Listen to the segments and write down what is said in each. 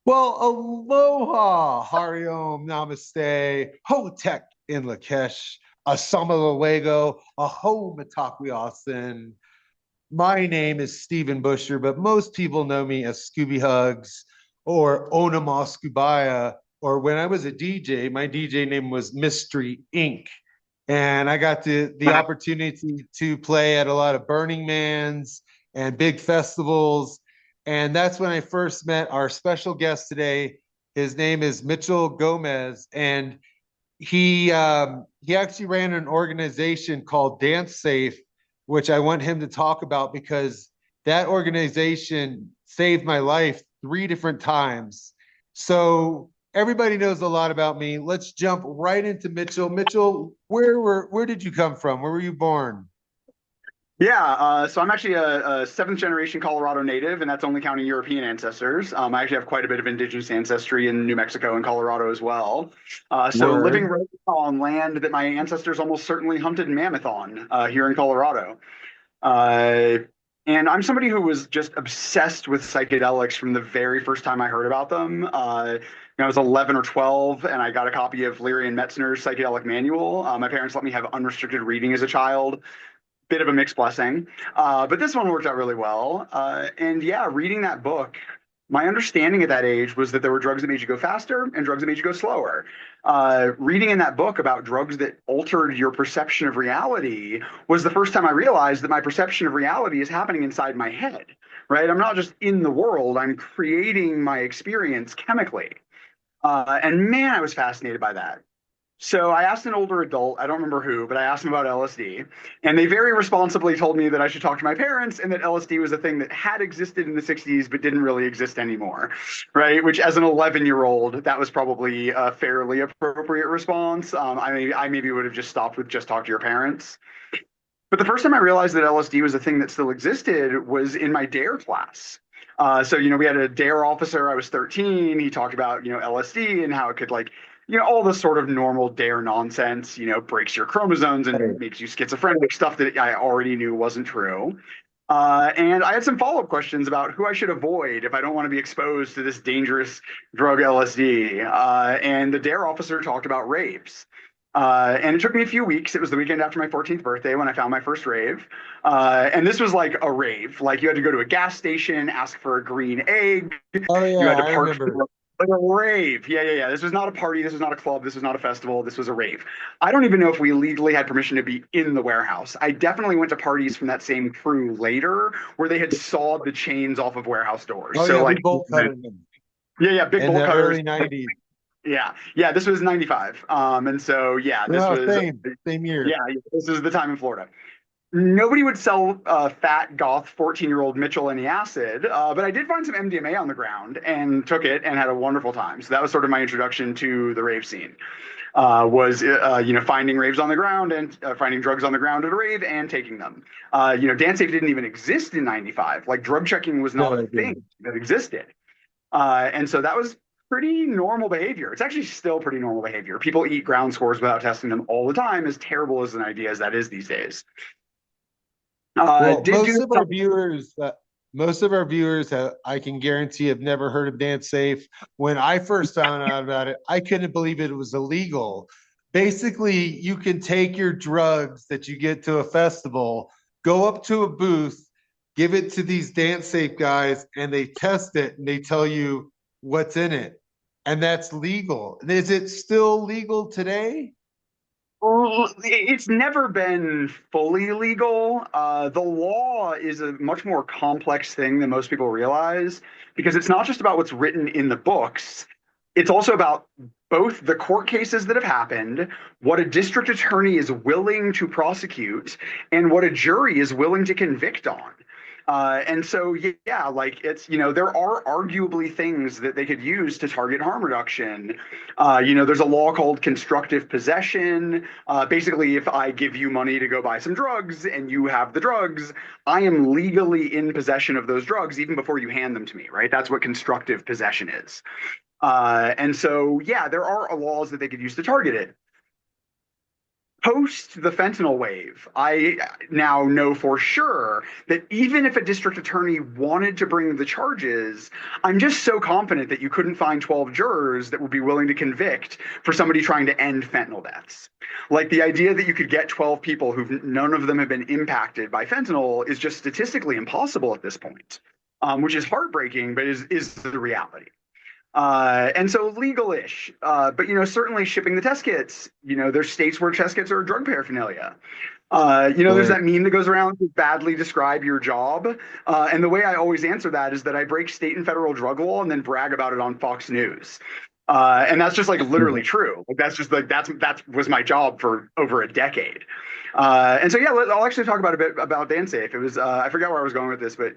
Well, aloha, hariom, namaste, hotek in Lakesh, asama luego, aho matakwi asin. My name is Stephen Busher, but most people know me as Scooby Hugs or Onama Scubaya. Or when I was a DJ, my DJ name was Mystery Inc. And I got the opportunity to play at a lot of Burning Mans and big festivals. And that's when I first met our special guest today. His name is Mitchell Gomez, and he actually ran an organization called DanceSafe, which I want him to talk about because that organization saved my life three different times. So everybody knows a lot about me. Let's jump right into Mitchell. Mitchell, where did you come from? Where were you born? Yeah, so I'm actually a seventh generation Colorado native, and that's only counting European ancestors. I actually have quite a bit of indigenous ancestry in New Mexico and Colorado as well. So living Word. right on land that my ancestors almost certainly hunted mammoth on here in Colorado. Uh, and I'm somebody who was just obsessed with psychedelics from the very first time I heard about them. I was 11 or 12, and I got a copy of Leary and Metzner's psychedelic manual. My parents let me have unrestricted reading as a child, bit of a mixed blessing. But this one worked out really well. And yeah, reading that book, my understanding at that age was that there were drugs that made you go faster and drugs that made you go slower. Reading in that book about drugs that altered your perception of reality was the first time I realized that my perception of reality is happening inside my head, right? I'm not just in the world, I'm creating my experience chemically. And man, I was fascinated by that. So I asked an older adult, I don't remember who, but I asked him about LSD. And they very responsibly told me that I should talk to my parents and that LSD was a thing that had existed in the 60s but didn't really exist anymore, right? Which, as an 11-year-old, that was probably a fairly appropriate response. I maybe would have just stopped with just talk to your parents. But the first time I realized that LSD was a thing that still existed was in my DARE class. We had a DARE officer. I was 13. He talked about, LSD and how it could, like, all the sort of normal DARE nonsense, breaks your chromosomes and makes you schizophrenic, stuff that I already knew wasn't true. And I had some follow-up questions about who I should avoid if I don't want to be exposed to this dangerous drug LSD. And the DARE officer talked about raves. And it took me a few weeks. It was the weekend after my 14th birthday when I found my first rave. And this was like a rave. Like you had to go to a gas station, ask for a green egg. Oh You yeah, had to I park remember. like a rave. Yeah. This was not a party. This was not a club. This was not a festival. This was a rave. I don't even know if we legally had permission to be in the warehouse. I definitely went to parties from that same crew later where they had sawed the chains off of warehouse doors. Oh So yeah, we like, bolt cut it yeah, big in bolt the cutters. early '90s. Yeah. This was 95. And so, yeah, this No, was, same year. yeah, this is the time in Florida. Nobody would sell fat goth 14-year-old Mitchell any acid, but I did find some MDMA on the ground and took it and had a wonderful time. So that was sort of my introduction to the rave scene. Finding raves on the ground and finding drugs on the ground at a rave and taking them. DanceSafe didn't even exist in 95. Like drug checking was not No, a I thing didn't. that existed. And so that was pretty normal behavior. It's actually still pretty normal behavior. People eat ground scores without testing them all the time, as terrible as an idea as that is these days. Well, Did do some, most of our viewers, I can guarantee, have never heard of Dance Safe. When I first found out about it, I couldn't believe it was illegal. Basically, you can take your drugs that you get to a festival, go up to a booth, give it to these Dance Safe guys, and they test it and they tell you what's in it. And that's legal. Is it still legal today? it's never been fully legal. The law is a much more complex thing than most people realize because it's not just about what's written in the books. It's also about both the court cases that have happened, what a district attorney is willing to prosecute, and what a jury is willing to convict on. And so, yeah, like there are arguably things that they could use to target harm reduction. There's a law called constructive possession. Basically, if I give you money to go buy some drugs and you have the drugs, I am legally in possession of those drugs even before you hand them to me, right? That's what constructive possession is. And so, yeah, there are laws that they could use to target it. post the fentanyl wave, I now know for sure that even if a district attorney wanted to bring the charges, I'm just so confident that you couldn't find 12 jurors that would be willing to convict for somebody trying to end fentanyl deaths. Like the idea that you could get 12 people who none of them have been impacted by fentanyl is just statistically impossible at this point, which is heartbreaking, but is the reality. And so legal-ish, but certainly shipping the test kits. There's states where test kits are drug paraphernalia. There's Right. that meme that goes around to badly describe your job. And the way I always answer that is that I break state and federal drug law and then brag about it on Fox News. And that's just like literally true. Like that's just like that was my job for over a decade. And so yeah, I'll actually talk about a bit about DanceSafe. It was I forgot where I was going with this, but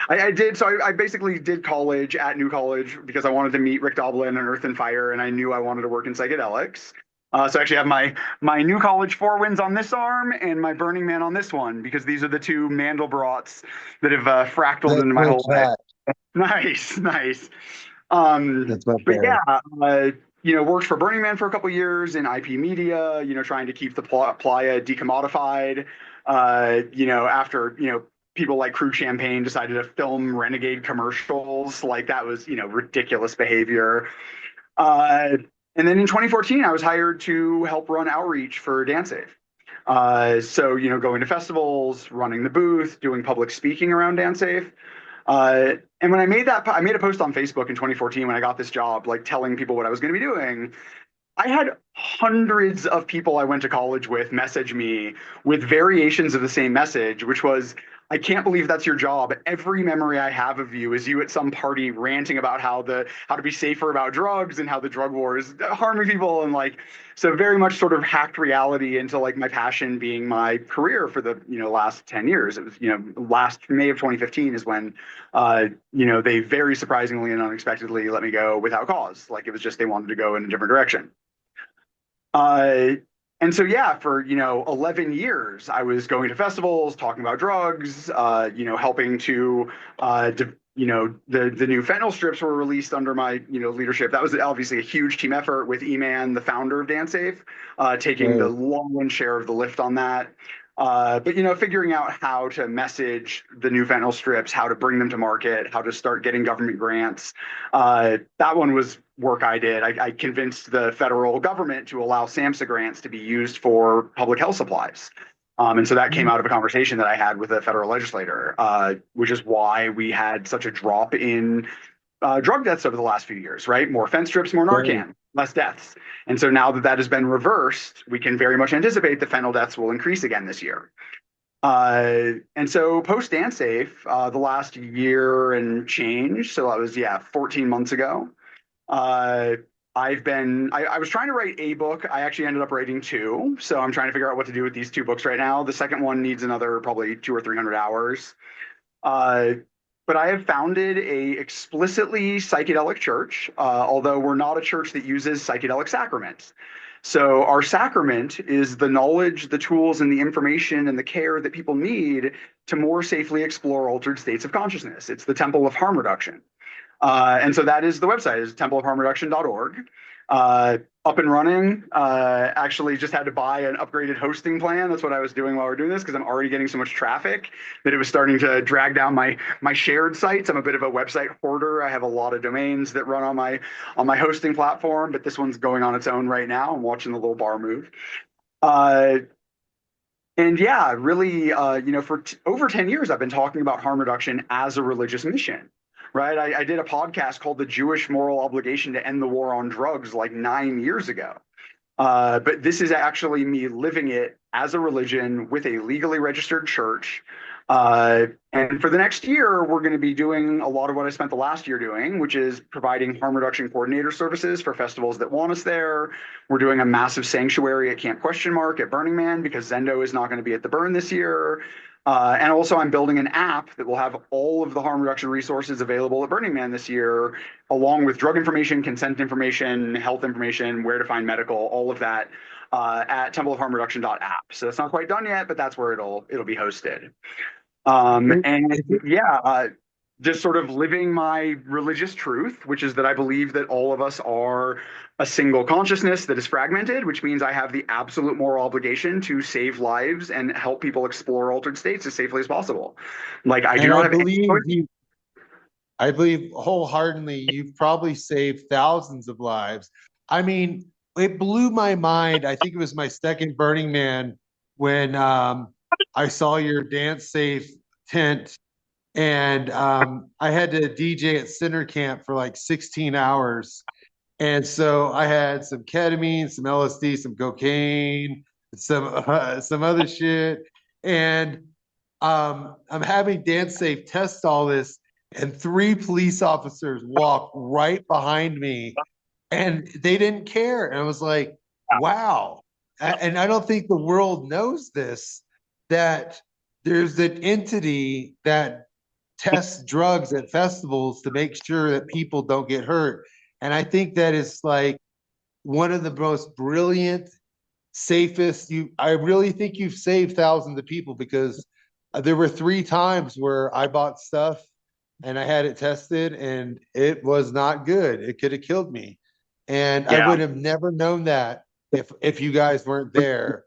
I did. So I basically did college at New College because I wanted to meet Rick Doblin and Earth and Fire, and I knew I wanted to work in psychedelics. So I actually have my New College Four Winds on this arm and my Burning Man on this one because these are the two Mandelbrats that have fractaled That's into my so whole life. fat. Nice, nice. Um, That's my but yeah, favorite. worked for Burning Man for a couple years in IP media, trying to keep the playa decommodified. After, people like Crew Champagne decided to film renegade commercials, like that was, ridiculous behavior. Uh, and then in 2014, I was hired to help run outreach for DanceSafe. So, going to festivals, running the booth, doing public speaking around DanceSafe. And when I made a post on Facebook in 2014 when I got this job, like telling people what I was going to be doing. I had hundreds of people I went to college with message me with variations of the same message, which was, I can't believe that's your job. Every memory I have of you is you at some party ranting about how to be safer about drugs and how the drug war is harming people and like so very much sort of hacked reality into like my passion being my career for the last 10 years. It was last May of 2015 is when they very surprisingly and unexpectedly let me go without cause. Like it was just they wanted to go in a different direction. Uh, and so, yeah, for, 11 years, I was going to festivals, talking about drugs, helping to, the new fentanyl strips were released under my, leadership. That was obviously a huge team effort with Eman, the founder of DanceSafe, taking the Right. lion's share of the lift on that. But figuring out how to message the new fentanyl strips, how to bring them to market, how to start getting government grants. That one was work I did. I convinced the federal government to allow SAMHSA grants to be used for public health supplies. And so that came out of a conversation that I had with a federal legislator, which is why we had such a drop in drug deaths over the last few years, right? More fence strips, more Right. Narcan, less deaths. And so now that that has been reversed, we can very much anticipate that fentanyl deaths will increase again this year. And so post DanceSafe, the last year and change, so that was, 14 months ago. Uh, I was trying to write a book. I actually ended up writing two. So I'm trying to figure out what to do with these two books right now. The second one needs another probably 200 or 300 hours. Uh, but I have founded a explicitly psychedelic church, although we're not a church that uses psychedelic sacraments. So our sacrament is the knowledge, the tools, and the information and the care that people need to more safely explore altered states of consciousness. It's the temple of harm reduction. And so that is the website is templeofharmreduction.org. Up and running. Actually, just had to buy an upgraded hosting plan. That's what I was doing while we are doing this because I'm already getting so much traffic that it was starting to drag down my shared sites. I'm a bit of a website hoarder. I have a lot of domains that run on my hosting platform, but this one's going on its own right now. I'm watching the little bar move. Uh, and yeah, really, for over 10 years, I've been talking about harm reduction as a religious mission, right? I did a podcast called The Jewish Moral Obligation to End the War on Drugs like 9 years ago. But this is actually me living it as a religion with a legally registered church. And for the next year, we're going to be doing a lot of what I spent the last year doing, which is providing harm reduction coordinator services for festivals that want us there. We're doing a massive sanctuary at Camp Question Mark at Burning Man because Zendo is not going to be at the burn this year. And also, I'm building an app that will have all of the harm reduction resources available at Burning Man this year, along with drug information, consent information, health information, where to find medical, all of that at templeofharmreduction.app. So it's not quite done yet, but that's where it'll be hosted. Is And it, yeah, just sort of living my religious truth, which is that I believe that all of us are a single consciousness that is fragmented, which means I have the absolute moral obligation to save lives and help people explore altered states as safely as possible. Like, I do And not have any choice. I believe wholeheartedly you've probably saved thousands of lives. I mean, it blew my mind. I think it was my second Burning Man when I saw your Dance Safe tent, and I had to DJ at Center Camp for like 16 hours. And so I had some ketamine, some LSD, some cocaine, some other shit, and I'm having DanceSafe test all this, and three police officers walked right behind me, and they didn't care. And I was like, wow. And I don't think the world knows this, that there's an entity that tests drugs at festivals to make sure that people don't get hurt. And I think that is like one of the most brilliant, safest. I really think you've saved thousands of people, because there were three times where I bought stuff and I had it tested and it was not good. It could have killed me. And I Yeah. would have never known that if you guys weren't there.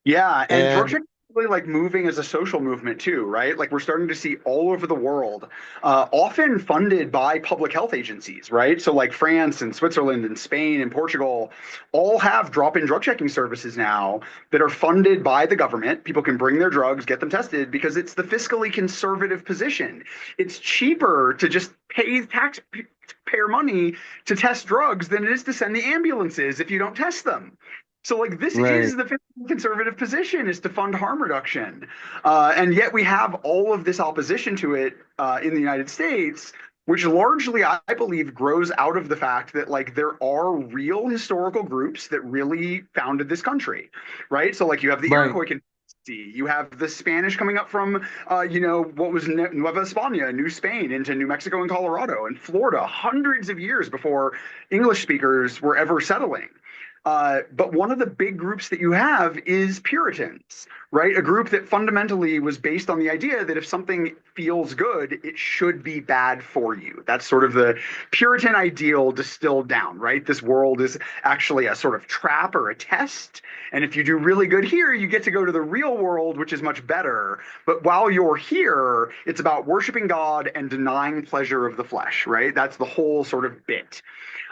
Yeah, and drug And checking is really like moving as a social movement too, right? Like we're starting to see all over the world, often funded by public health agencies, right? So like France and Switzerland and Spain and Portugal all have drop-in drug checking services now that are funded by the government. People can bring their drugs, get them tested because it's the fiscally conservative position. It's cheaper to just pay taxpayer money to test drugs than it is to send the ambulances if you don't test them. So like this right, is the conservative position, is to fund harm reduction, and yet we have all of this opposition to it in the United States, which largely I believe grows out of the fact that like there are real historical groups that really founded this country, right? So like you have the right, Iroquois Confederacy, you have the Spanish coming up from what was Nueva España, New Spain, into New Mexico and Colorado and Florida, hundreds of years before English speakers were ever settling. But one of the big groups that you have is Puritans, right? A group that fundamentally was based on the idea that if something feels good, it should be bad for you. That's sort of the Puritan ideal distilled down, right? This world is actually a sort of trap or a test. And if you do really good here, you get to go to the real world, which is much better. But while you're here, it's about worshiping God and denying pleasure of the flesh, right? That's the whole sort of bit.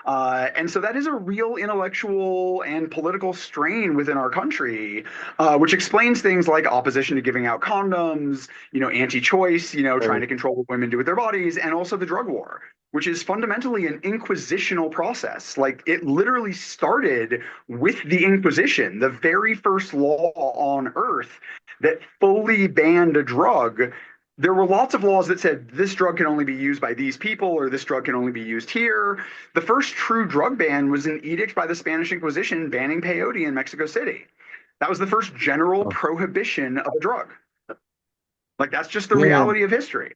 And so that is a real intellectual and political strain within our country, which explains things like opposition to giving out condoms, anti-choice, trying right. to control what women do with their bodies, and also the drug war, which is fundamentally an inquisitional process. Like it literally started with the Inquisition, the very first law on earth that fully banned a drug. There were lots of laws that said this drug can only be used by these people or this drug can only be used here. The first true drug ban was an edict by the Spanish Inquisition banning peyote in Mexico City. That was the first general prohibition of a drug. Like that's just the Man, reality of history.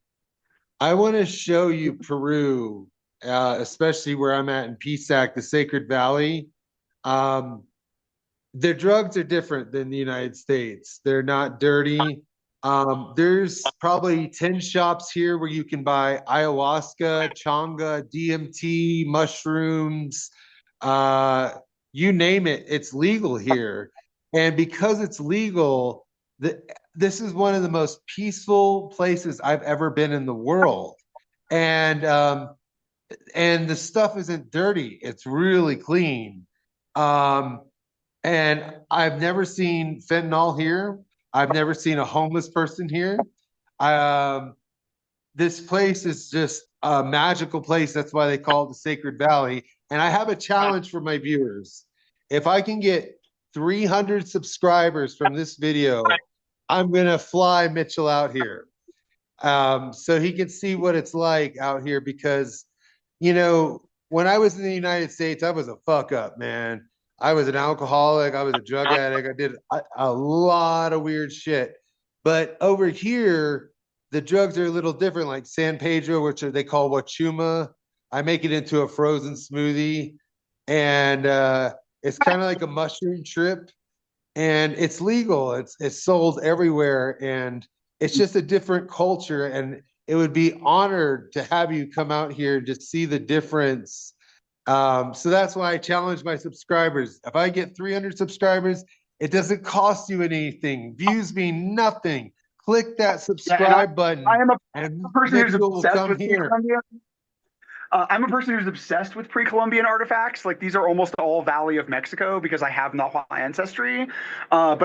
I want to show you Peru, especially where I'm at in PSAC, the Sacred Valley. Um, the drugs are different than the United States. They're not dirty. There's probably 10 shops here where you can buy ayahuasca, changa, DMT, mushrooms, uh, you name it, it's legal here. And because it's legal, this is one of the most peaceful places I've ever been in the world. And and the stuff isn't dirty. It's really clean. Um, and I've never seen fentanyl here. I've never seen a homeless person here. Um, this place is just a magical place. That's why they call it the Sacred Valley. And I have a challenge for my viewers. If I can get 300 subscribers from this video, I'm going to fly Mitchell out here, so he can see what it's like out here. Because, when I was in the United States, I was a fuck up, man. I was an alcoholic. I was a drug addict. I did a lot of weird shit. But over here, the drugs are a little different, like San Pedro, which they call wachuma. I make it into a frozen smoothie, and it's kind of like a mushroom trip, and it's legal. It's sold everywhere, and it's just a different culture. And it would be honored to have you come out here and just see the difference. So that's why I challenge my subscribers. If I get 300 subscribers, it doesn't cost you anything. Views mean nothing. Click that Yeah, and subscribe I button am a and person who's Mitchell will obsessed come with here. pre-Columbian. I'm a person who's obsessed with pre-Columbian artifacts. Like these are almost all Valley of Mexico because I have Nahua ancestry. But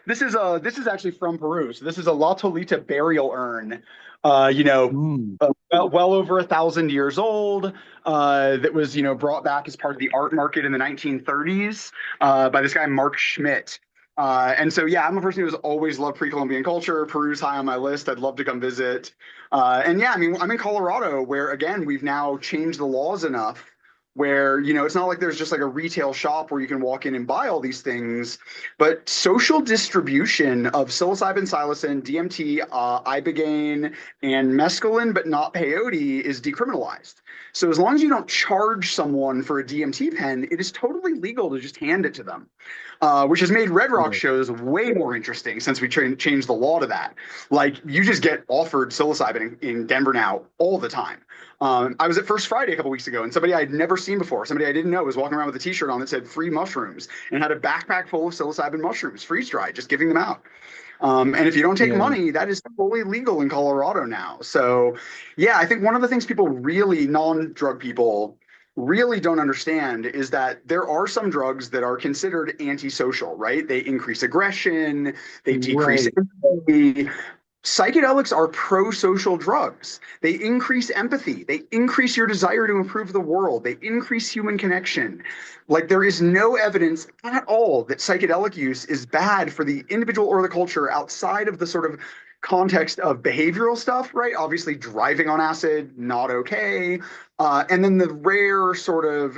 this is actually from Peru. So this is a La Tolita burial urn. You know, Mm, well over 1,000 years old. That was brought back as part of the art market in the 1930s by this guy Mark Schmidt. And so, yeah, I'm a person who's always loved pre-Columbian culture. Peru's high on my list. I'd love to come visit. And yeah, I mean, I'm in Colorado where, again, we've now changed the laws enough where, it's not like there's just like a retail shop where you can walk in and buy all these things, but social distribution of psilocybin, psilocin, DMT, ibogaine, and mescaline, but not peyote, is decriminalized. So as long as you don't charge someone for a DMT pen, it is totally legal to just hand it to them. Which has made Red Rock right, shows way more interesting since we changed the law to that. Like, you just get offered psilocybin in Denver now all the time. I was at First Friday a couple weeks ago, and somebody I'd never seen before, somebody I didn't know, was walking around with a T-shirt on that said "free mushrooms" and had a backpack full of psilocybin mushrooms, freeze dried, just giving them out. And if you don't take yeah, money, that is fully legal in Colorado now. So, yeah, I think one of the things people really, non-drug people, really don't understand is that there are some drugs that are considered antisocial, right? They increase aggression, they decrease right, empathy. Psychedelics are pro-social drugs. They increase empathy. They increase your desire to improve the world. They increase human connection. Like, there is no evidence at all that psychedelic use is bad for the individual or the culture outside of the sort of context of behavioral stuff, right? Obviously, driving on acid, not okay. And then the rare sort of,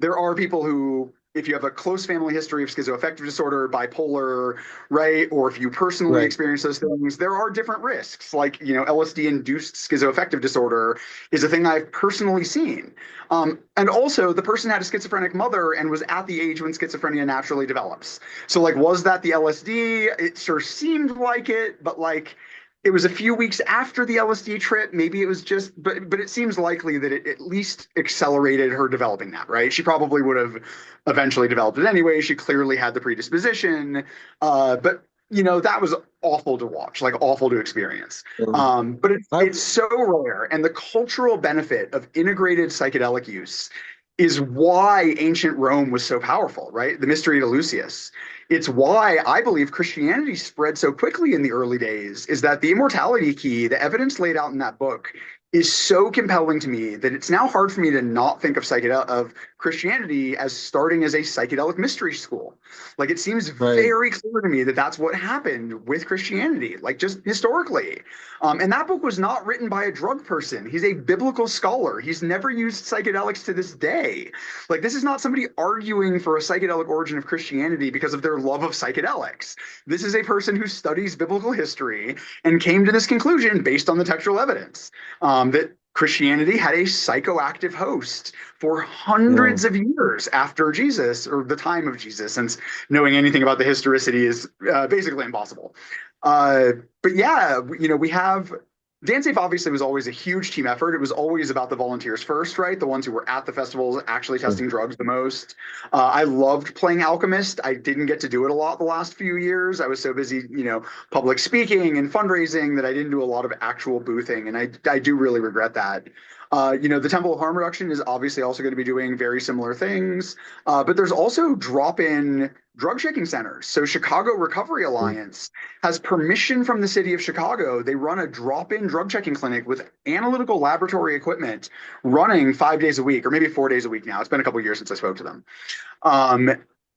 there are people who, if you have a close family history of schizoaffective disorder, bipolar, right, or if you personally right. experience those things, there are different risks. Like, LSD-induced schizoaffective disorder is a thing I've personally seen. And also, the person had a schizophrenic mother and was at the age when schizophrenia naturally develops. So, like, was that the LSD? It sure seemed like it, but like, it was a few weeks after the LSD trip. Maybe it was just, but it seems likely that it at least accelerated her developing that, right? She probably would have eventually developed it anyway. She clearly had the predisposition. But that was awful to watch, like awful to experience. But I, it's so rare, and the cultural benefit of integrated psychedelic use is why ancient Rome was so powerful, right? The mystery to Lucius. It's why I believe Christianity spread so quickly in the early days, is that the immortality key, the evidence laid out in that book, is so compelling to me that it's now hard for me to not think of Christianity as starting as a psychedelic mystery school. Like, it seems right. very clear to me that that's what happened with Christianity, like just historically. And that book was not written by a drug person. He's a biblical scholar. He's never used psychedelics to this day. Like, this is not somebody arguing for a psychedelic origin of Christianity because of their love of psychedelics. This is a person who studies biblical history and came to this conclusion based on the textual evidence, that Christianity had a psychoactive host for Yeah. hundreds of years after Jesus, or the time of Jesus, since knowing anything about the historicity is basically impossible. Uh, but yeah, we have DanceSafe obviously was always a huge team effort. It was always about the volunteers first, right? The ones who were at the festivals actually testing drugs the most. I loved playing Alchemist. I didn't get to do it a lot the last few years. I was so busy, public speaking and fundraising, that I didn't do a lot of actual boothing, and I do really regret that. The Temple of Harm Reduction is obviously also going to be doing very similar things, but there's also drop-in drug checking centers. So Chicago Recovery Alliance has permission from the city of Chicago. They run a drop-in drug checking clinic with analytical laboratory equipment running 5 days a week, or maybe 4 days a week now. It's been a couple of years since I spoke to them. Um,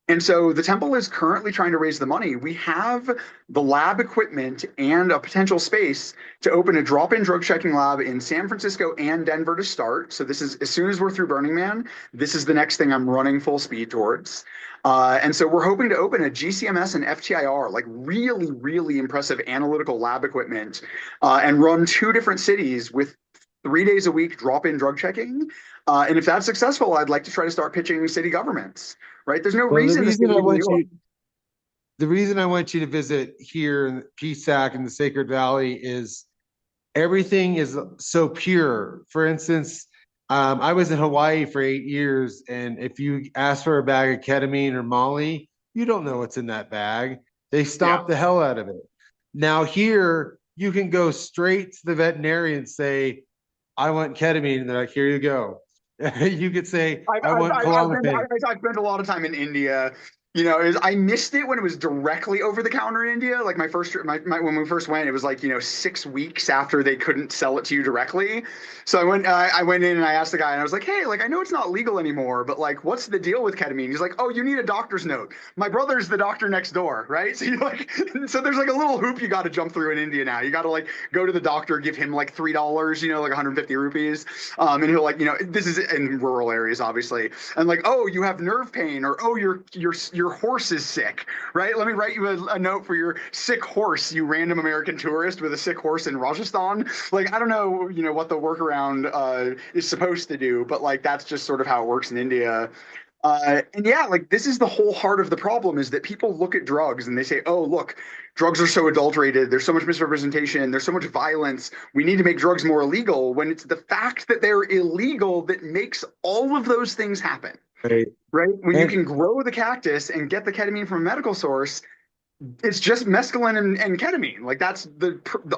and so the temple is currently trying to raise the money. We have the lab equipment and a potential space to open a drop-in drug checking lab in San Francisco and Denver to start. So this is, as soon as we're through Burning Man, this is the next thing I'm running full speed towards. And so we're hoping to open a GCMS and FTIR, like really, really impressive analytical lab equipment, and run 2 different cities with 3 days a week drop-in drug checking. And if that's successful, I'd like to try to start pitching city governments, right? There's no Well, reason the city of New York. the reason I want you to visit here in PSAC in the Sacred Valley is everything is so pure. For instance, I was in Hawaii for 8 years, and if you ask for a bag of ketamine or Molly, you don't know what's in that bag. They Yeah. stomp the hell out of it. Now here, you can go straight to the veterinarian and say, "I want ketamine," and they're like, "Here you go." You could say, "I want Klonopin." I've spent a lot of time in India. I missed it when it was directly over the counter in India. Like my first trip, when we first went, it was like 6 weeks after they couldn't sell it to you directly. So I went in and I asked the guy, and I was like, hey, like I know it's not legal anymore, but like, what's the deal with ketamine? He's like, oh, you need a doctor's note. My brother's the doctor next door, right? So so there's like a little hoop you got to jump through in India now. You got to like go to the doctor, give him like $3, like 150 rupees, and he'll like, this is in rural areas, obviously, and like, oh, you have nerve pain, or oh, your horse is sick, right? Let me write you a note for your sick horse, you random American tourist with a sick horse in Rajasthan. Like, I don't know, what the workaround is supposed to do, but like that's just sort of how it works in India. And yeah, like this is the whole heart of the problem is that people look at drugs and they say, oh, look, drugs are so adulterated. There's so much misrepresentation. There's so much violence. We need to make drugs more illegal when it's the fact that they're illegal that makes all of those things happen, Right. right? When you And can grow the cactus and get the ketamine from a medical source, it's just mescaline and ketamine. Like that's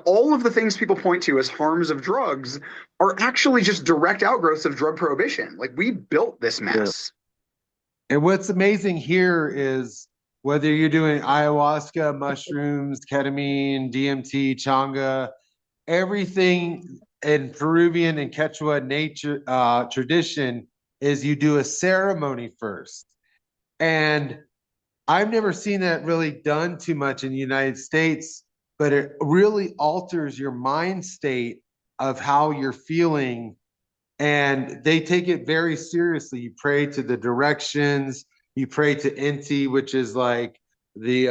all of the things people point to as harms of drugs are actually just direct outgrowths of drug prohibition. Like we built this yeah. mess. And what's amazing here is whether you're doing ayahuasca, mushrooms, ketamine, DMT, changa, everything in Peruvian and Quechua nature tradition is you do a ceremony first. And I've never seen that really done too much in the United States, but it really alters your mind state of how you're feeling, and they take it very seriously. You pray to the directions, you pray to Inti, which is like the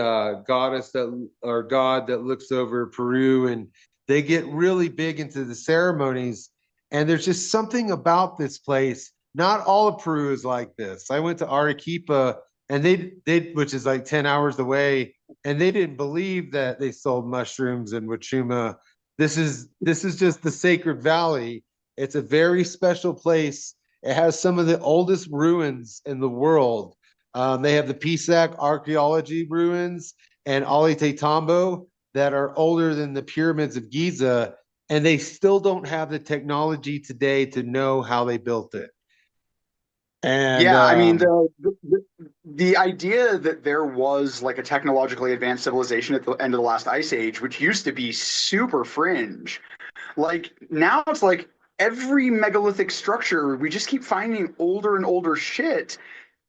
goddess that or god that looks over Peru, and they get really big into the ceremonies. And there's just something about this place. Not all of Peru is like this. I went to Arequipa, and they which is like 10 hours away, and they didn't believe that they sold mushrooms in Wachuma. This is just the Sacred Valley. It's a very special place. It has some of the oldest ruins in the world. They have the Pisac archaeology ruins and Ollantaytambo that are older than the pyramids of Giza, and they still don't have the technology today to know how they built it. And Yeah, I mean the idea that there was like a technologically advanced civilization at the end of the last ice age, which used to be super fringe, like now it's like every megalithic structure, we just keep finding older and older shit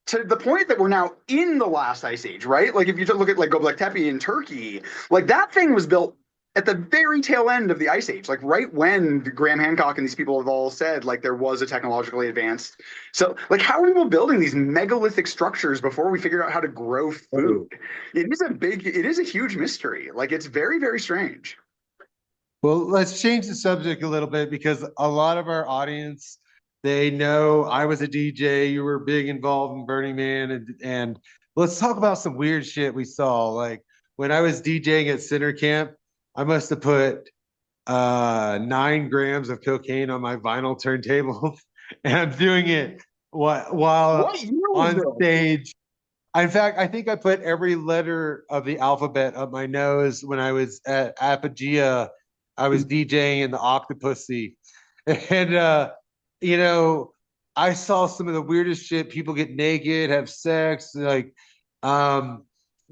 to the point that we're now in the last ice age, right? Like if you look at like Göbekli Tepe in Turkey, like that thing was built at the very tail end of the ice age, like right when Graham Hancock and these people have all said like there was a technologically advanced. So like how are people building these megalithic structures before we figured out how to grow food? It is a huge mystery. Like it's very, very strange. well, let's change the subject a little bit because a lot of our audience, they know I was a DJ, you were big involved in Burning Man, and let's talk about some weird shit we saw. Like when I was DJing at Center Camp, I must have put 9 grams of cocaine on my vinyl turntable, and I'm doing it while What year was on this? stage. In fact, I think I put every letter of the alphabet up my nose when I was at Apogea. I was DJing in the Octopussy. And you know, I saw some of the weirdest shit. People get naked, have sex, like um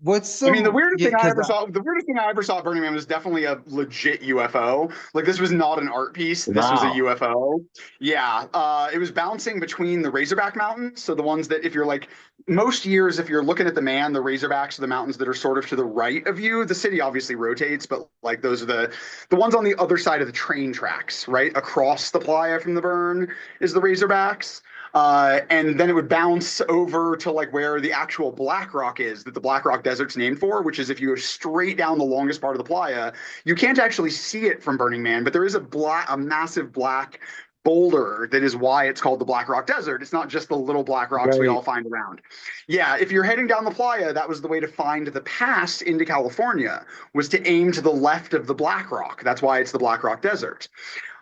what's I mean, so yeah, because the weirdest thing I ever saw at Burning Man was definitely a legit UFO. Like this was not an art piece. This was a wow. UFO. Yeah. It was bouncing between the Razorback Mountains. So the ones that if you're like most years, if you're looking at the man, the Razorbacks are the mountains that are sort of to the right of you. The city obviously rotates, but like those are the ones on the other side of the train tracks, right? Across the playa from the burn is the Razorbacks. And then it would bounce over to like where the actual Black Rock is, that the Black Rock Desert's named for, which is if you go straight down the longest part of the playa, you can't actually see it from Burning Man, but there is a massive black boulder that is why it's called the Black Rock Desert. It's not just the little black rocks we all Right. find around. Yeah, if you're heading down the playa, that was the way to find the pass into California, was to aim to the left of the Black Rock. That's why it's the Black Rock Desert.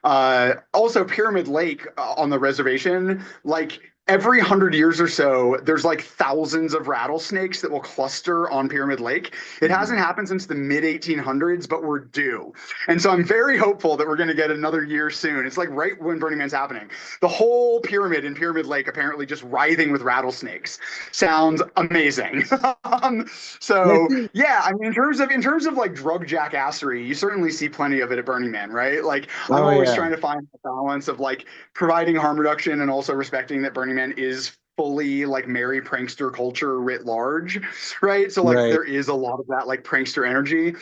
Also, Pyramid Lake on the reservation, like every 100 years or so, there's like thousands of rattlesnakes that will cluster on Pyramid Lake. It hasn't Mhm. happened since the mid 1800s, but we're due. And so I'm very hopeful that we're going to get another year soon. It's like right when Burning Man's happening. The whole pyramid in Pyramid Lake apparently just writhing with rattlesnakes. Sounds amazing. um, I so think, yeah, I mean, in terms of like drug jackassery, you certainly see plenty of it at Burning Man, right? Like I'm oh always yeah, trying to find a balance of like providing harm reduction and also respecting that Burning Man is fully like merry prankster culture writ large, right? So like right. there is a lot of that like prankster energy.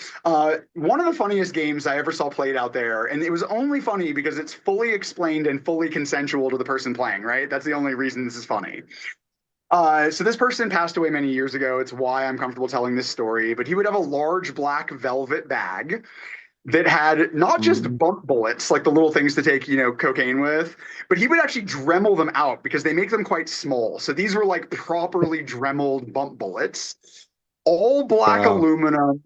One of the funniest games I ever saw played out there, and it was only funny because it's fully explained and fully consensual to the person playing, right? That's the only reason this is funny. So this person passed away many years ago. It's why I'm comfortable telling this story. But he would have a large black velvet bag that had not just Mhm. bump bullets, like the little things to take, cocaine with, but he would actually Dremel them out because they make them quite small. So these were like properly Dremeled bump bullets, all black Wow. aluminum.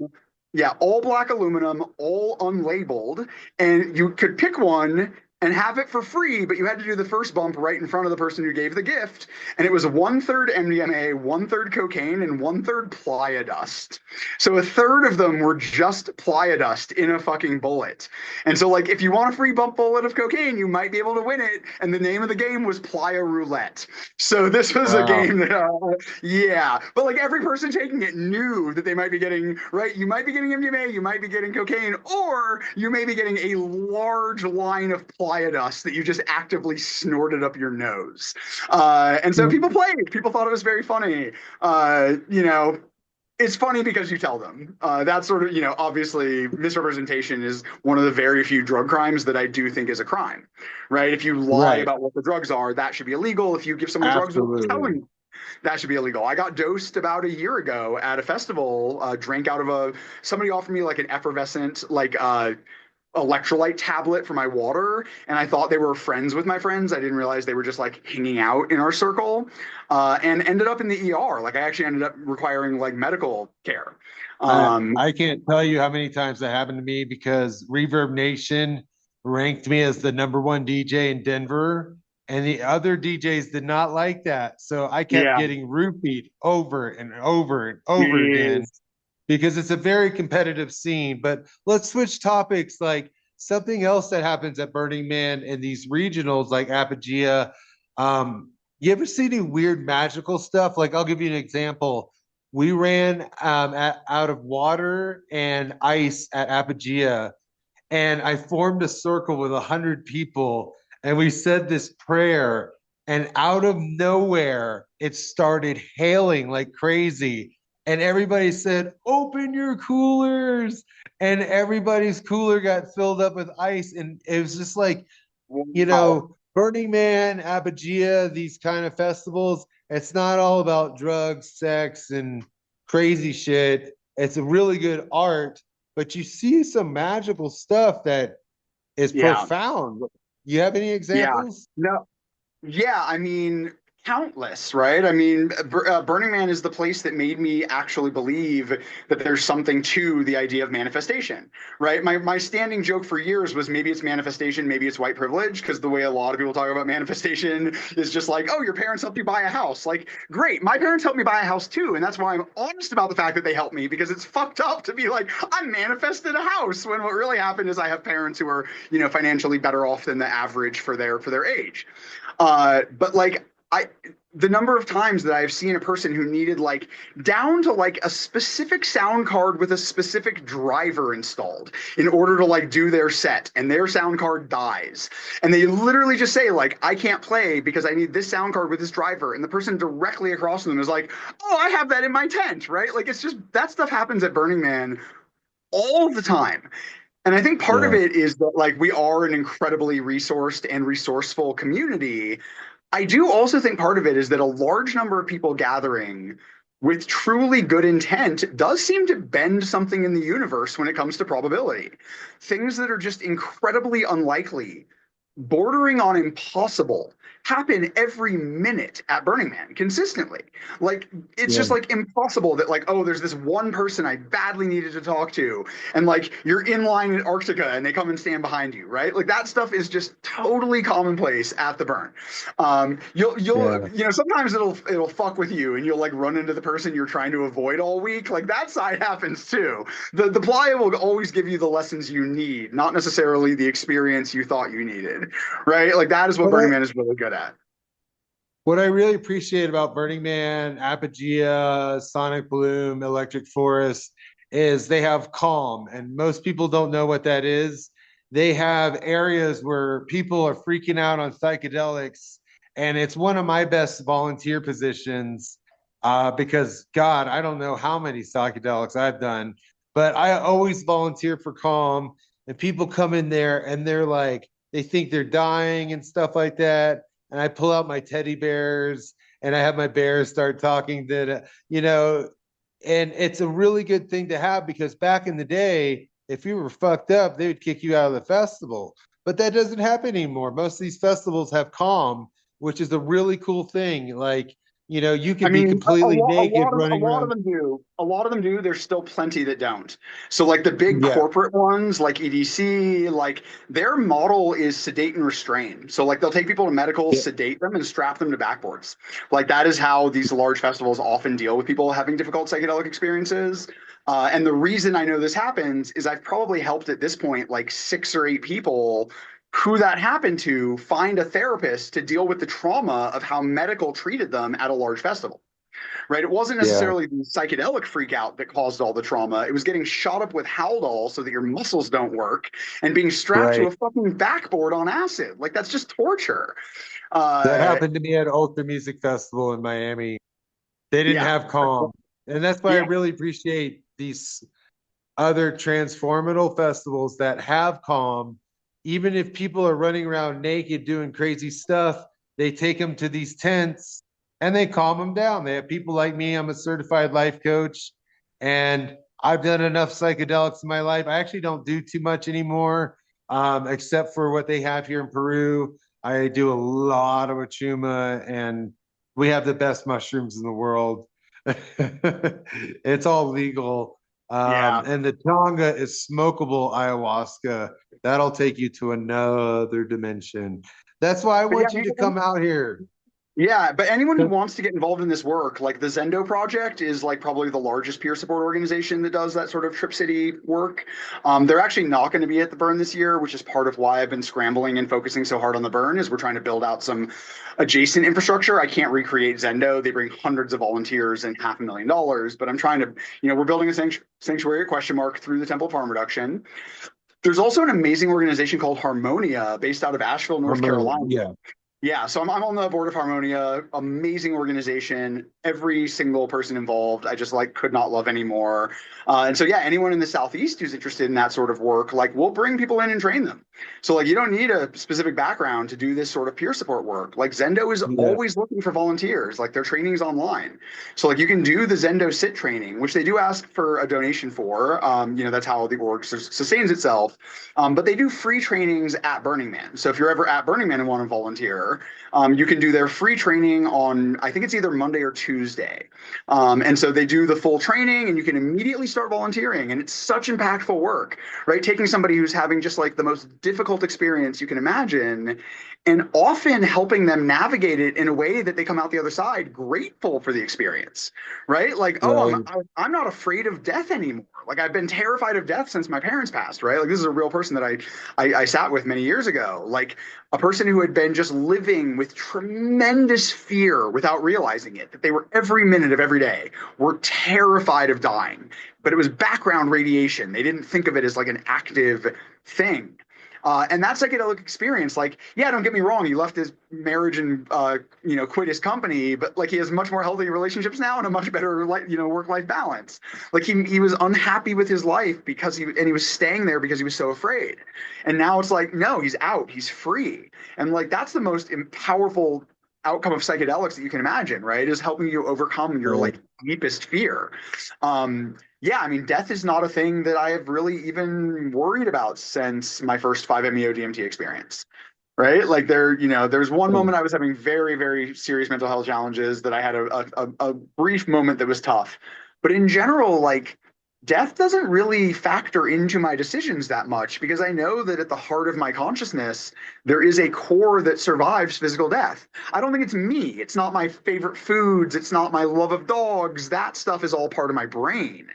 Yeah, all black aluminum, all unlabeled, and you could pick one and have it for free, but you had to do the first bump right in front of the person who gave the gift. And it was 1/3 MDMA, 1/3 cocaine, and 1/3 playa dust. So a third of them were just playa dust in a fucking bullet. And so, like, if you want a free bump bullet of cocaine, you might be able to win it. And the name of the game was Playa Roulette. So this was a Wow. game that, yeah, but like every person taking it knew that they might be getting, right? You might be getting MDMA, you might be getting cocaine, or you may be getting a large line of playa dust that you just actively snorted up your nose. And so people played. People thought it was very funny. You know, it's funny because you tell them. That sort of, obviously misrepresentation is one of the very few drug crimes that I do think is a crime, right? If you lie Right. about what the drugs are, that should be illegal. If you give someone drugs without Absolutely. telling, that should be illegal. I got dosed about a year ago at a festival, drank out of somebody offered me like an effervescent, like electrolyte tablet for my water, and I thought they were friends with my friends. I didn't realize they were just like hanging out in our circle, and ended up in the ER. Like I actually ended up requiring like medical care. I Um, I can't tell you how many times that happened to me because Reverb Nation ranked me as the number one DJ in Denver, and the other DJs did not like that. So I kept yeah, getting roofied over and over and over again geez. because it's a very competitive scene. But let's switch topics. Like something else that happens at Burning Man in these regionals like Apogea. You ever see any weird magical stuff? Like I'll give you an example. We ran out of water and ice at Apogea, and I formed a circle with 100 people, and we said this prayer, and out of nowhere, it started hailing like crazy. And everybody said, "Open your coolers." And everybody's cooler got filled up with ice. And it was just like, Wow. Burning Man, Apogea, these kind of festivals, it's not all about drugs, sex, and crazy shit. It's a really good art, but you see some magical stuff that is Yeah, profound. You have any yeah. examples? No, yeah, I mean, countless, right? I mean, Burning Man is the place that made me actually believe that there's something to the idea of manifestation, right? My standing joke for years was maybe it's manifestation, maybe it's white privilege, because the way a lot of people talk about manifestation is just like, oh, your parents helped you buy a house. Like, great, my parents helped me buy a house too, and that's why I'm honest about the fact that they helped me, because it's fucked up to be like, I manifested a house when what really happened is I have parents who are, financially better off than the average for their age. But like the number of times that I've seen a person who needed like down to like a specific sound card with a specific driver installed in order to like do their set, and their sound card dies. And they literally just say, like, I can't play because I need this sound card with this driver. And the person directly across from them is like, oh, I have that in my tent, right? Like it's just that stuff happens at Burning Man all the time. And I think part of Yeah. it is that like we are an incredibly resourced and resourceful community. I do also think part of it is that a large number of people gathering with truly good intent does seem to bend something in the universe when it comes to probability. Things that are just incredibly unlikely bordering on impossible happen every minute at Burning Man consistently. Like it's Yeah. just like impossible that like, oh, there's this one person I badly needed to talk to, and like you're in line in Antarctica and they come and stand behind you, right? Like that stuff is just totally commonplace at the burn. You'll Yeah. you know sometimes it'll fuck with you and you'll like run into the person you're trying to avoid all week. Like that side happens too. The playa will always give you the lessons you need, not necessarily the experience you thought you needed, right? Like that is what What Burning I, Man is really good at. what I really appreciate about Burning Man, Apogea, Sonic Bloom, Electric Forest is they have calm, and most people don't know what that is. They have areas where people are freaking out on psychedelics, and it's one of my best volunteer positions because, God, I don't know how many psychedelics I've done, but I always volunteer for calm, and people come in there and they're like, they think they're dying and stuff like that, and I pull out my teddy bears and I have my bears start talking to, and it's a really good thing to have because back in the day, if you were fucked up, they would kick you out of the festival. But that doesn't happen anymore. Most of these festivals have calm, which is a really cool thing. Like, you I could be mean, completely naked a running lot of around. them do. A lot of them do. There's still plenty that don't. So, like the big Yeah. corporate ones, like EDC, like their model is sedate and restrain. So, like they'll take people to medical, Yeah. sedate them, and strap them to backboards. Like that is how these large festivals often deal with people having difficult psychedelic experiences. And the reason I know this happens is I've probably helped at this point like 6 or 8 people who that happened to find a therapist to deal with the trauma of how medical treated them at a large festival, right? It wasn't Yeah. necessarily the psychedelic freak out that caused all the trauma. It was getting shot up with Haldol so that your muscles don't work and being strapped to Right. a fucking backboard on acid. Like that's just torture. That Uh, happened to me at Ultra Music Festival in Miami. They didn't yeah. have calm. And that's why I Yeah. really appreciate these other transformational festivals that have calm. Even if people are running around naked doing crazy stuff, they take them to these tents and they calm them down. They have people like me. I'm a certified life coach and I've done enough psychedelics in my life. I actually don't do too much anymore, except for what they have here in Peru. I do a lot of achuma and we have the best mushrooms in the world. It's all legal. Yeah. And the Tonga is smokable ayahuasca. That'll take you to another dimension. That's why I But yeah, want you to come out here. yeah, but anyone who wants to get involved in this work, like the Zendo Project is like probably the largest peer support organization that does that sort of Trip City work. They're actually not going to be at the Burn this year, which is part of why I've been scrambling and focusing so hard on the Burn is we're trying to build out some adjacent infrastructure. I can't recreate Zendo. They bring hundreds of volunteers and $500,000, but I'm trying to, we're building a sanctuary question mark through the Temple of Harm Reduction. There's also an amazing organization called Harmonia based out of Asheville, North Carolina. Yeah. Yeah, so I'm on the board of Harmonia, amazing organization. Every single person involved, I just like could not love anymore. And so yeah, anyone in the Southeast who's interested in that sort of work, like we'll bring people in and train them. So like you don't need a specific background to do this sort of peer support work. Like Zendo is Yeah. always looking for volunteers. Like their training's online. So like you can do the Zendo sit training, which they do ask for a donation for. That's how the org sustains itself. But they do free trainings at Burning Man. So if you're ever at Burning Man and want to volunteer, you can do their free training on, I think it's either Monday or Tuesday. And so they do the full training and you can immediately start volunteering. And it's such impactful work, right? Taking somebody who's having just like the most difficult experience you can imagine and often helping them navigate it in a way that they come out the other side grateful for the experience, right? Like, oh, Right. I'm not afraid of death anymore. Like I've been terrified of death since my parents passed, right? Like this is a real person that I sat with many years ago. Like a person who had been just living with tremendous fear without realizing it, that they were every minute of every day were terrified of dying, but it was background radiation. They didn't think of it as like an active thing. And that psychedelic experience, like, yeah, don't get me wrong, he left his marriage and quit his company, but like he has much more healthy relationships now and a much better work-life balance. Like he was unhappy with his life because he was staying there because he was so afraid. And now it's like, no, he's out, he's free. And like that's the most powerful outcome of psychedelics that you can imagine, right? Is helping you overcome your Right. like deepest fear. Yeah, I mean, death is not a thing that I have really even worried about since my first 5-MeO DMT experience. right? Like there's one moment I was having very, very serious mental health challenges that I had a brief moment that was tough. But in general, like death doesn't really factor into my decisions that much because I know that at the heart of my consciousness, there is a core that survives physical death. I don't think it's me. It's not my favorite foods. It's not my love of dogs. That stuff is all part of my brain.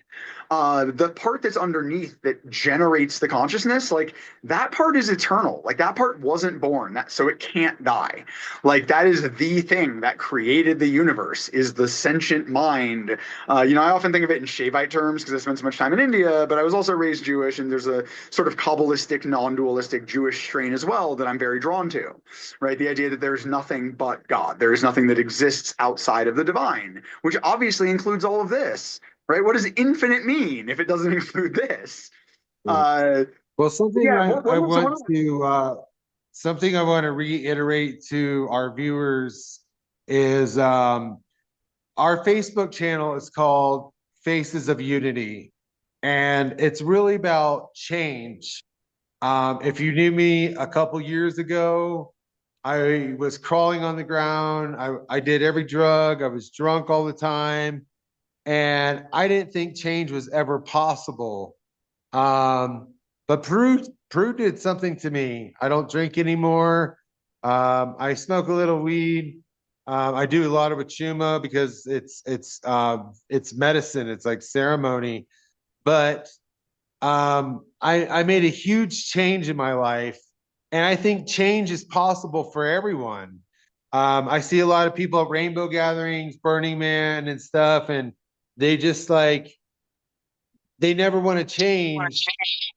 The part that's underneath that generates the consciousness, like that part is eternal. Like that part wasn't born, that so it can't die. Like that is the thing that created the universe is the sentient mind. I often think of it in Shaivite terms because I spent so much time in India, but I was also raised Jewish, and there's a sort of Kabbalistic, non-dualistic Jewish strain as well that I'm very drawn to. Right, the idea that there's nothing but God, there is nothing that exists outside of the divine, which obviously includes all of this. Right, what does infinite mean if it doesn't include this? Uh, Well, something yeah, I so want to something I want to reiterate to our viewers is our Facebook channel is called Faces of Unity, and it's really about change. If you knew me a couple years ago, I was crawling on the ground. I did every drug. I was drunk all the time, and I didn't think change was ever possible. Um, but Peru did something to me. I don't drink anymore. I smoke a little weed. I do a lot of achuma because it's medicine. It's like ceremony. But I made a huge change in my life, and I think change is possible for everyone. I see a lot of people at rainbow gatherings, Burning Man and stuff, and they just like they never want to change.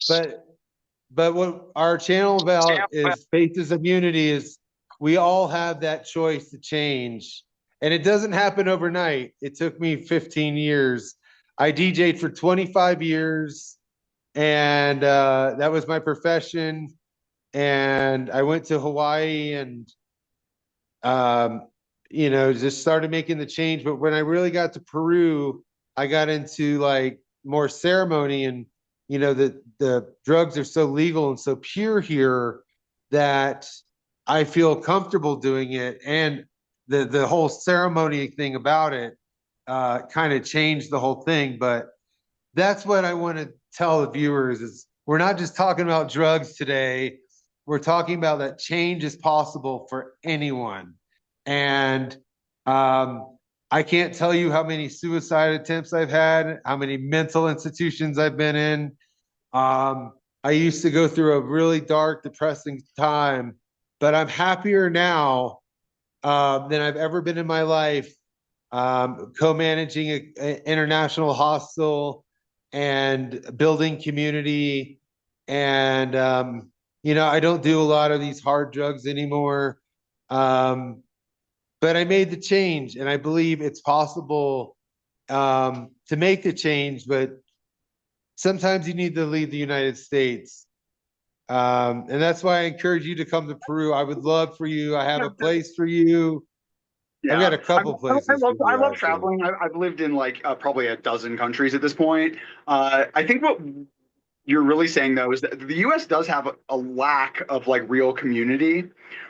But what our channel about is Faces of Unity is we all have that choice to change. And it doesn't happen overnight. It took me 15 years. I DJ'd for 25 years, and that was my profession. And I went to Hawaii and, um, just started making the change. But when I really got to Peru, I got into like more ceremony, and the drugs are so legal and so pure here that I feel comfortable doing it, and the whole ceremony thing about it kind of changed the whole thing. But that's what I want to tell the viewers is we're not just talking about drugs today. We're talking about that change is possible for anyone. And um, I can't tell you how many suicide attempts I've had, how many mental institutions I've been in. I used to go through a really dark, depressing time, but I'm happier now than I've ever been in my life. Co-managing an international hostel and building community, and I don't do a lot of these hard drugs anymore. Um, but I made the change, and I believe it's possible to make the change. But sometimes you need to leave the United States. And that's why I encourage you to come to Peru. I would love for you. I have a place for you. I've got yeah, a couple places for I you, love actually. traveling. I've lived in like probably a dozen countries at this point. I think what you're really saying though is that the US does have a lack of like real community,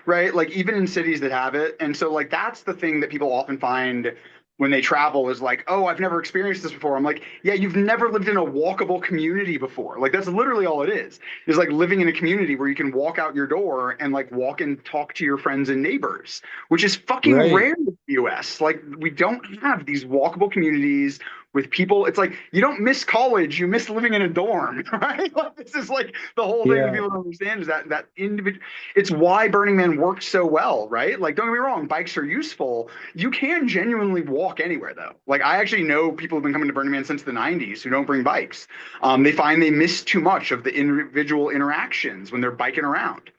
right? Like even in cities that have it. And so like that's the thing that people often find when they travel is like, oh, I've never experienced this before. I'm like, yeah, you've never lived in a walkable community before. Like that's literally all it is. Is like living in a community where you can walk out your door and like walk and talk to your friends and neighbors, which is fucking Right. rare in the US. Like we don't have these walkable communities with people. It's like you don't miss college, you miss living in a dorm, right? Like this is like the whole thing that Yeah. people don't understand is that individual. It's why Burning Man works so well, right? Like don't get me wrong, bikes are useful. You can genuinely walk anywhere though. Like I actually know people who've been coming to Burning Man since the '90s who don't bring bikes. They find they miss too much of the individual interactions when they're biking around.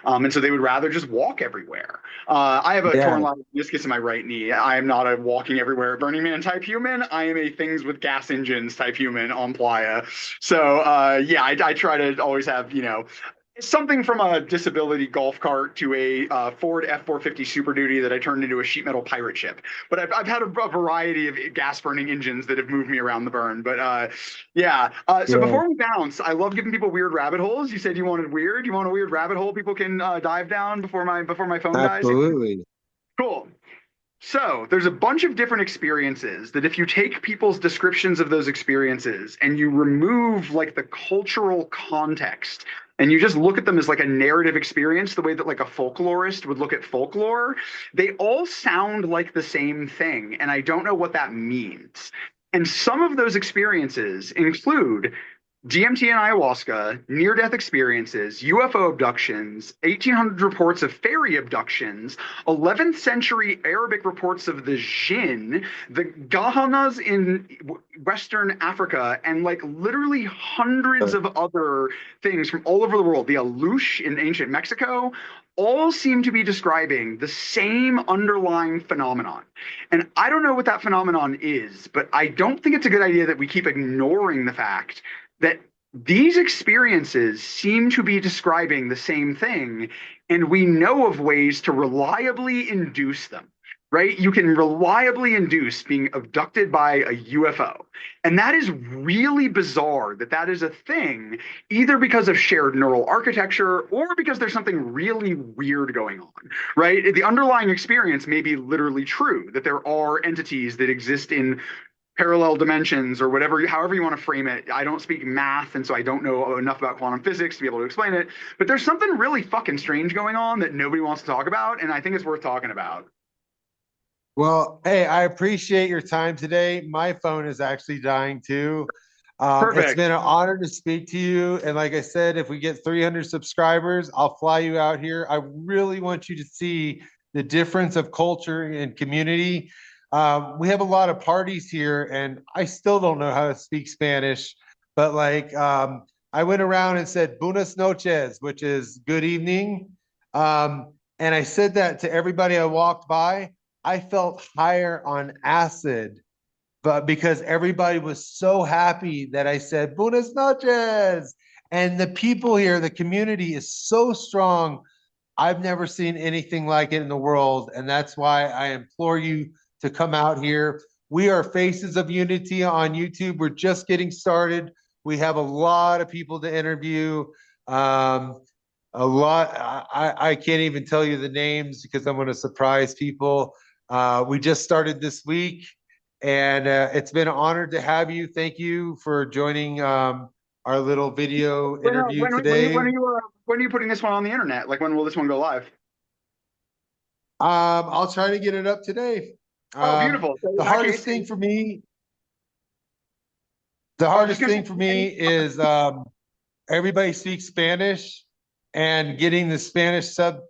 And so they would rather just walk everywhere. I have a Yeah. torn meniscus in my right knee. I am not a walking everywhere Burning Man type human. I am a things with gas engines type human on Playa. So yeah, I try to always have It's something from a disability golf cart to a Ford F-450 Super Duty that I turned into a sheet metal pirate ship. But I've had a variety of gas burning engines that have moved me around the burn. But yeah. So Yeah, before we bounce, I love giving people weird rabbit holes. You said you wanted weird. You want a weird rabbit hole people can dive down before my phone dies? absolutely. Cool. So there's a bunch of different experiences that if you take people's descriptions of those experiences and you remove like the cultural context and you just look at them as like a narrative experience, the way that like a folklorist would look at folklore, they all sound like the same thing. And I don't know what that means. And some of those experiences include DMT and ayahuasca, near death experiences, UFO abductions, 1800 reports of fairy abductions, 11th century Arabic reports of the jinn, the Gahanas in Western Africa, and like literally hundreds of other things from all over the world. The Alush in ancient Mexico all seem to be describing the same underlying phenomenon. And I don't know what that phenomenon is, but I don't think it's a good idea that we keep ignoring the fact that these experiences seem to be describing the same thing, and we know of ways to reliably induce them, right? You can reliably induce being abducted by a UFO. And that is really bizarre that that is a thing, either because of shared neural architecture or because there's something really weird going on, right? The underlying experience may be literally true, that there are entities that exist in parallel dimensions or whatever, however you want to frame it. I don't speak math, and so I don't know enough about quantum physics to be able to explain it. But there's something really fucking strange going on that nobody wants to talk about, and I think it's worth talking about. Well, hey, I appreciate your time today. My phone is actually dying too. It's Perfect. been an honor to speak to you. And like I said, if we get 300 subscribers, I'll fly you out here. I really want you to see the difference of culture and community. We have a lot of parties here, and I still don't know how to speak Spanish, but I went around and said buenas noches, which is good evening. And I said that to everybody I walked by. I felt higher on acid, but because everybody was so happy that I said buenas noches. And the people here, the community is so strong. I've never seen anything like it in the world. And that's why I implore you to come out here. We are Faces of Unity on YouTube. We're just getting started. We have a lot of people to interview. Um, a lot. I can't even tell you the names because I'm going to surprise people. We just started this week, and it's been an honor to have you. Thank you for joining our little video interview today. When are you putting this one on the internet? Like when will this one go live? I'll try to get it up today. Oh, Um, beautiful. So in the that hardest case, thing for me, the I was just hardest gonna say, thing for me is everybody speaks Spanish, and getting the Spanish sub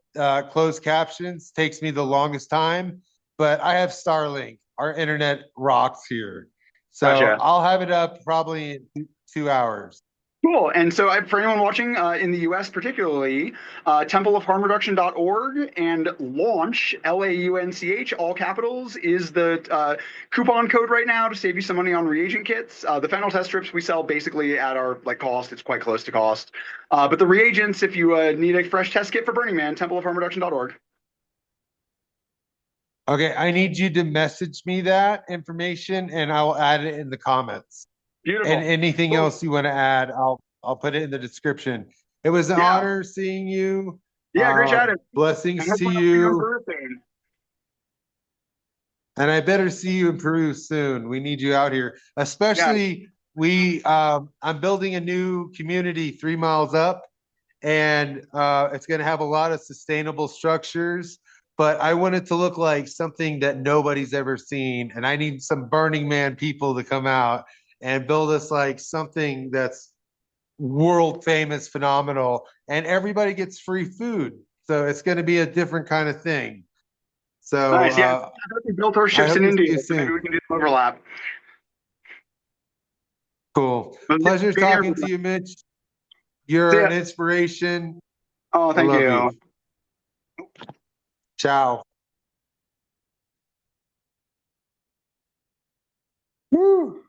closed captions takes me the longest time. But I have Starlink. Our internet rocks here, so gotcha. I'll have it up probably in 2 hours. Cool. And so, for anyone watching in the US, particularly, templeofharmreduction.org and launch, LAUNCH, all capitals, is the coupon code right now to save you some money on reagent kits. The fentanyl test strips we sell basically at our like cost. It's quite close to cost. But the reagents, if you need a fresh test kit for Burning Man, templeofharmreduction.org. Okay, I need you to message me that information, and I'll add it in the comments. And Beautiful. anything Cool. else you want to add, I'll put it in the description. It was an Yeah. honor seeing you. Yeah. Great chatting. And Blessings to hopefully I'll see you in you. Peru soon. And I better see you in Peru soon. We need you out here. Yeah. Especially I'm building a new community 3 miles up, and it's going to have a lot of sustainable structures. But I want it to look like something that nobody's ever seen. And I need some Burning Man people to come out and build us like something that's world famous, phenomenal, and everybody gets free food. So it's going to be a different kind of thing. So Nice. Yeah. I thought we built our I ships hope in to see India, you so maybe soon. we can do some overlap. Cool. But yeah, Pleasure great hearing talking from to you. you, Mitch. See You're ya. an inspiration. Oh, I thank love you. you. Ciao. Woo.